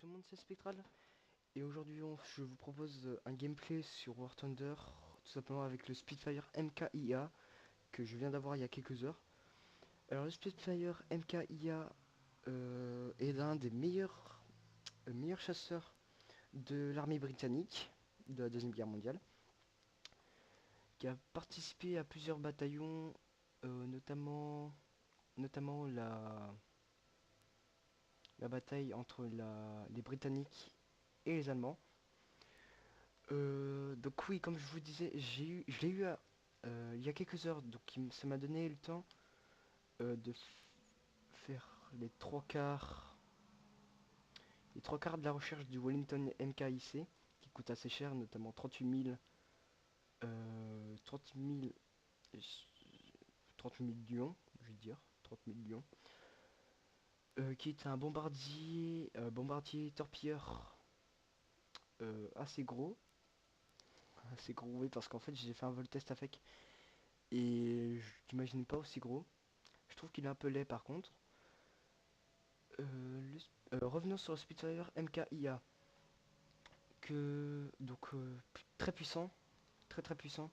tout le monde, c'est Spectral. Et aujourd'hui, je vous propose un gameplay sur War Thunder, tout simplement avec le Spitfire MKIA que je viens d'avoir il y a quelques heures. Alors, le Spitfire MKIA est l'un des meilleurs chasseurs de l'armée britannique de la Deuxième Guerre mondiale, qui a participé à plusieurs bataillons, notamment la bataille entre les Britanniques et les Allemands. Donc oui, comme je vous disais, je l'ai eu il y a quelques heures, donc ça m'a donné le temps de faire les trois quarts de la recherche du Wellington MKIC, qui coûte assez cher, notamment 30 000, 30 000 lions, je vais dire, 30 000 lions, qui est un bombardier torpilleur assez gros, oui, parce qu'en fait j'ai fait un vol test avec et je n'imaginais pas aussi gros. Je trouve qu'il est un peu laid par contre. Revenons sur le Spitfire MKIA, très puissant, très puissant.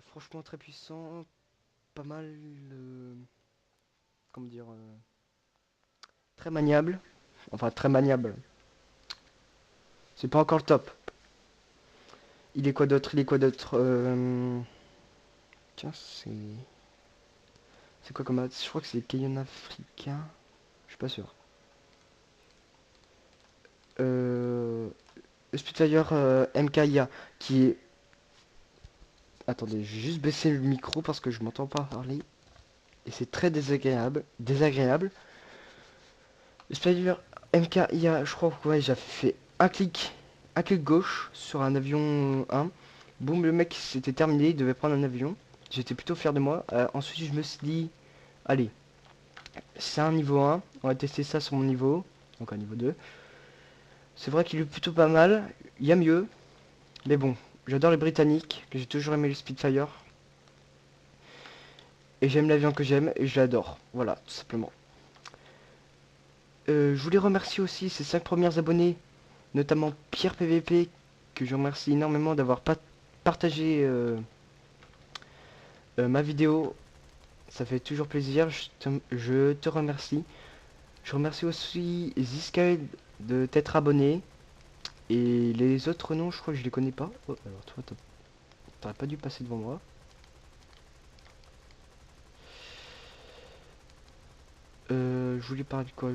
Franchement très puissant, pas mal, comment dire, très maniable. Enfin très maniable. C'est pas encore le top. Il est quoi d'autre? Tiens, c'est quoi comme je crois que c'est Cayenne africain. Je suis pas sûr. Le Spitfire MKIA qui est... Attendez, je vais juste baisser le micro parce que je m'entends pas parler. Et c'est très désagréable. Le Spitfire MKIA, je crois que ouais, j'ai fait un clic gauche sur un avion 1. Boum, le mec c'était terminé, il devait prendre un avion. J'étais plutôt fier de moi. Ensuite, je me suis dit, allez, c'est un niveau 1, on va tester ça sur mon niveau, donc un niveau 2. C'est vrai qu'il est plutôt pas mal, il y a mieux, mais bon, j'adore les Britanniques, que j'ai toujours aimé le Spitfire. Et j'aime l'avion que j'aime, et je l'adore, voilà, tout simplement. Je voulais remercier aussi ces 5 premiers abonnés, notamment Pierre PVP, que je remercie énormément d'avoir partagé ma vidéo. Ça fait toujours plaisir, je te remercie. Je remercie aussi Zsky de t'être abonné. Et les autres noms, je crois que je les connais pas. Oh, alors toi, t'aurais pas dû passer devant moi. Je voulais parler de quoi?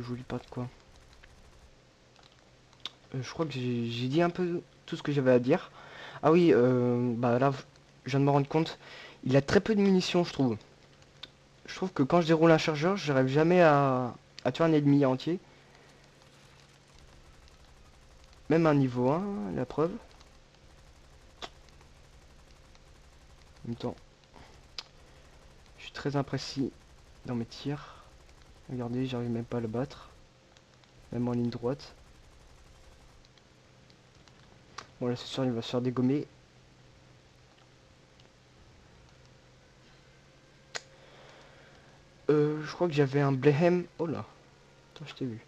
Je crois que j'ai dit un peu tout ce que j'avais à dire. Ah oui, bah là, je viens de me rendre compte. Il a très peu de munitions, je trouve. Je trouve que quand je déroule un chargeur, j'arrive jamais à tuer un ennemi entier. Même un niveau 1, la preuve. En même temps, je suis très imprécis dans mes tirs. Regardez, j'arrive même pas à le battre. Même en ligne droite. Bon là c'est sûr il va se faire dégommer. Je crois que j'avais un Blehem. Oh là, attends, je t'ai vu.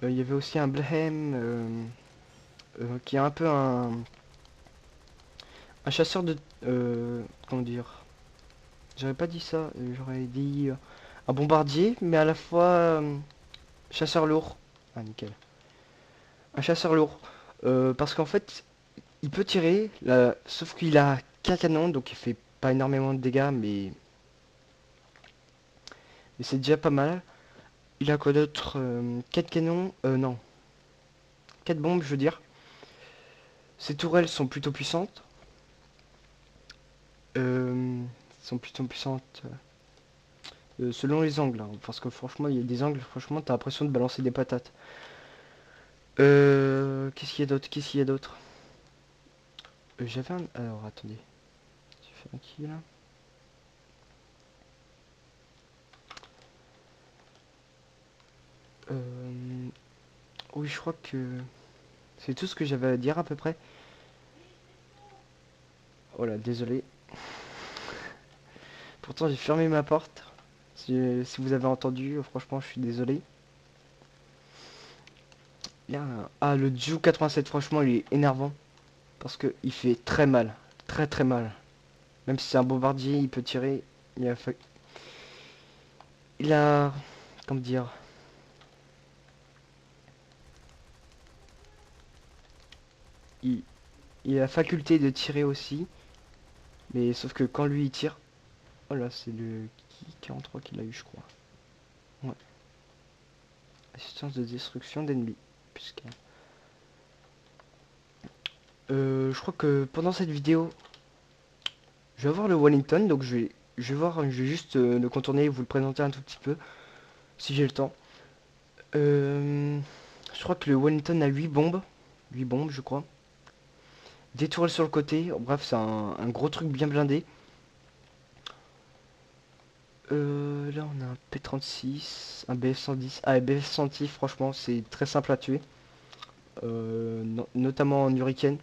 Il y avait aussi un Blehem qui est un peu un chasseur de... comment dire? J'aurais pas dit ça, j'aurais dit un bombardier, mais à la fois chasseur lourd. Ah nickel. Un chasseur lourd. Parce qu'en fait, il peut tirer, là, sauf qu'il a qu'un canon, donc il fait pas énormément de dégâts, mais c'est déjà pas mal. Il a quoi d'autre? 4 canons? Non. 4 bombes, je veux dire. Ces tourelles sont plutôt puissantes. Euh, sont plutôt puissantes selon les angles, hein, parce que franchement, il y a des angles, franchement, t'as l'impression de balancer des patates. Qu'est-ce qu'il y a d'autre? J'avais un... Alors, attendez. J'ai fait un qui, là? Oui, je crois que c'est tout ce que j'avais à dire à peu près. Oh là, désolé. Pourtant, j'ai fermé ma porte. Si vous avez entendu, franchement, je suis désolé. Ah, le Ju 87, franchement, il est énervant. Parce que il fait très mal. Très très mal. Même si c'est un bombardier, il peut tirer. Il a... Comment dire? Il, il a la faculté de tirer aussi. Mais sauf que quand lui il tire... Oh là, c'est le 43 qu'il a eu, je crois. Ouais. Assistance de destruction d'ennemis. Puisque... je crois que pendant cette vidéo, je vais avoir le Wellington, donc je vais juste le contourner et vous le présenter un tout petit peu, si j'ai le temps. Je crois que le Wellington a 8 bombes. 8 bombes, je crois. Des tourelles sur le côté. Bref, c'est un gros truc bien blindé. Là, on a un P36, un BF110. Ah, et BF110, franchement, c'est très simple à tuer. Notamment en Hurricane,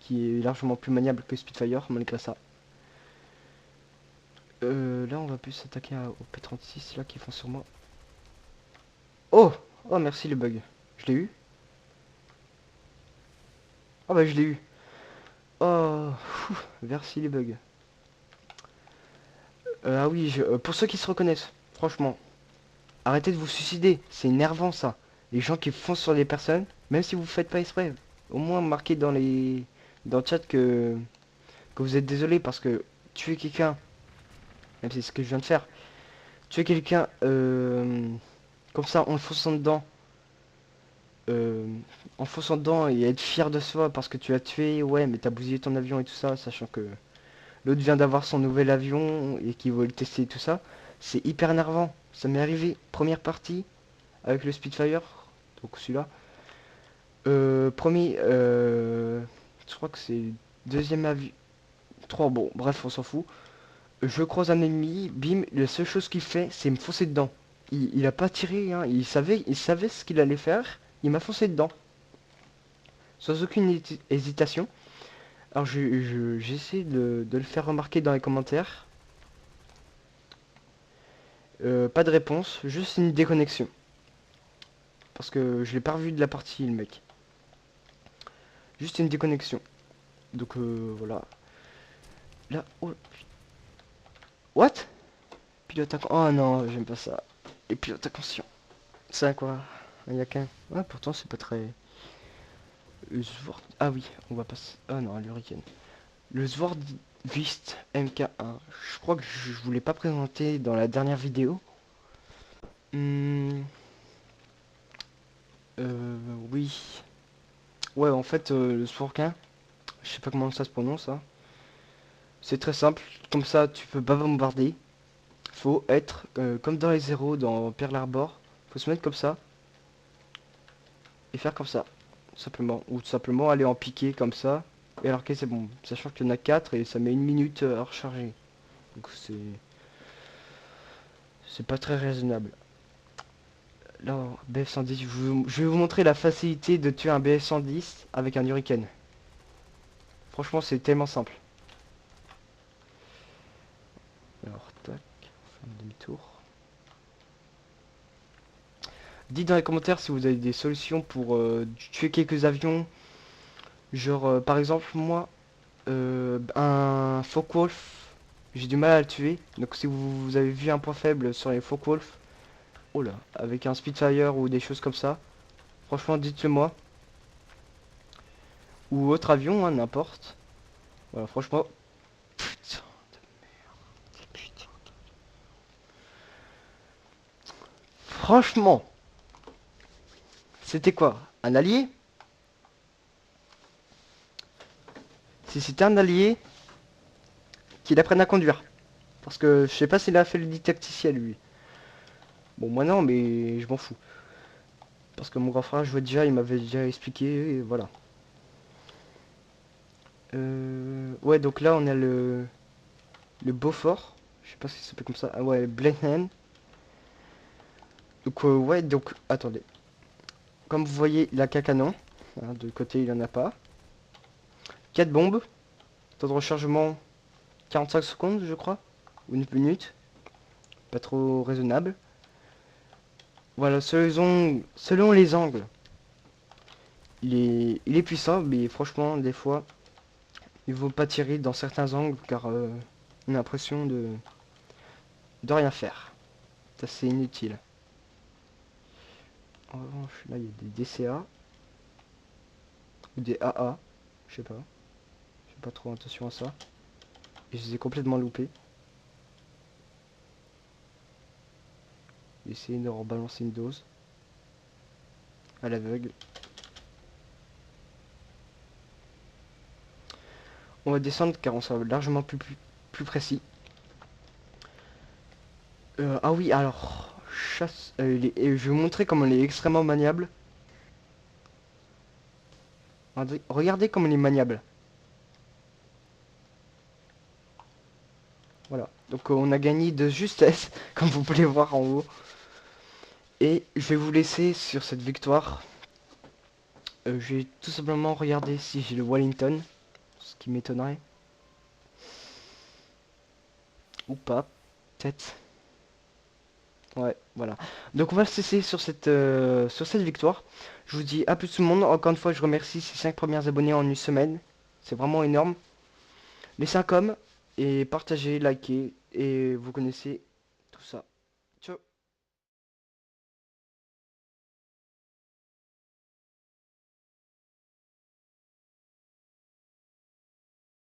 qui est largement plus maniable que Spitfire, malgré ça. Là, on va plus s'attaquer au P36, là, qui font sur moi. Oh! Oh, merci le bug. Je l'ai eu? Ah bah, je l'ai eu. Oh, merci les bugs. Ah oui, pour ceux qui se reconnaissent, franchement, arrêtez de vous suicider. C'est énervant ça. Les gens qui foncent sur les personnes, même si vous faites pas exprès. Au moins marquez dans le chat que vous êtes désolé parce que tuer quelqu'un, même si c'est ce que je viens de faire, tuer quelqu'un comme ça euh, en fonçant dedans et être fier de soi parce que tu as tué, ouais, mais t'as bousillé ton avion et tout ça, sachant que l'autre vient d'avoir son nouvel avion et qu'il veut le tester et tout ça. C'est hyper énervant. Ça m'est arrivé, première partie, avec le Spitfire. Donc celui-là. Premier, je crois que c'est deuxième avion. Trois, bon, bref, on s'en fout. Je croise un ennemi, bim, la seule chose qu'il fait, c'est me foncer dedans. Il a pas tiré, hein. Il savait ce qu'il allait faire. Il m'a foncé dedans. Sans aucune hésitation. Alors j'essaie de le faire remarquer dans les commentaires. Pas de réponse, juste une déconnexion. Parce que je l'ai pas revu de la partie, le mec. Juste une déconnexion. Donc voilà. Là, oh. What? Pilote inconscient. Oh non, j'aime pas ça. Et pilote inconscient. C'est quoi? Il y a qu'un. Ouais, pourtant c'est pas très... Ah oui, on va passer... Ah non, l'Hurricane. Le Swordvist MK1. Je crois que je voulais pas présenter dans la dernière vidéo. Hmm, oui. Ouais, en fait, le Sworkin, je sais pas comment ça se prononce, hein. C'est très simple, comme ça tu peux pas bombarder. Faut être comme dans les zéros dans Pearl Harbor. Faut se mettre comme ça et faire comme ça, simplement. Ou tout simplement aller en piqué comme ça. Et alors que c'est bon, sachant qu'il y en a 4 et ça met une minute à recharger. Donc c'est pas très raisonnable. Là, BF-110, je vais vous montrer la facilité de tuer un BF-110 avec un Hurricane. Franchement, c'est tellement simple. Alors, tac, on fait un demi-tour. Dites dans les commentaires si vous avez des solutions pour tuer quelques avions. Genre, par exemple, moi, un Focke-Wulf, j'ai du mal à le tuer. Donc si vous avez vu un point faible sur les Focke-Wulf, oh là, avec un Spitfire ou des choses comme ça, franchement, dites-le moi. Ou autre avion, hein, n'importe. Voilà, franchement... Putain de merde, putain. Franchement, c'était quoi? Un allié? Si c'était un allié, qu'il apprenne à conduire. Parce que je sais pas s'il a fait le didacticiel lui. Bon moi non mais je m'en fous. Parce que mon grand frère je vois déjà, il m'avait déjà expliqué et voilà. Ouais donc là on a le Beaufort. Je sais pas si ça s'appelle comme ça. Ah ouais, Blenheim. Donc ouais donc attendez. Comme vous voyez il a qu'un canon. Hein, de côté il en a pas. 4 bombes. Temps de rechargement 45 secondes je crois. Ou une minute. Pas trop raisonnable. Voilà, selon les angles, il est puissant, mais franchement, des fois, il vaut pas tirer dans certains angles, car on a l'impression de rien faire. Ça, c'est inutile. En revanche, là, il y a des DCA, ou des AA, je sais pas. Je fais pas trop attention à ça. Et je les ai complètement loupés. Essayer de rebalancer une dose. À l'aveugle. On va descendre car on sera largement plus précis. Ah oui, alors, chasse, je vais vous montrer comment elle est extrêmement maniable. Regardez comme elle est maniable. Voilà, donc on a gagné de justesse, comme vous pouvez voir en haut. Et je vais vous laisser sur cette victoire. Je vais tout simplement regarder si j'ai le Wellington, ce qui m'étonnerait. Ou pas, peut-être. Ouais, voilà. Donc on va se cesser sur cette victoire. Je vous dis à plus tout le monde. Encore une fois, je remercie ces 5 premiers abonnés en une semaine. C'est vraiment énorme. Laissez un com et partagez, likez et vous connaissez tout ça.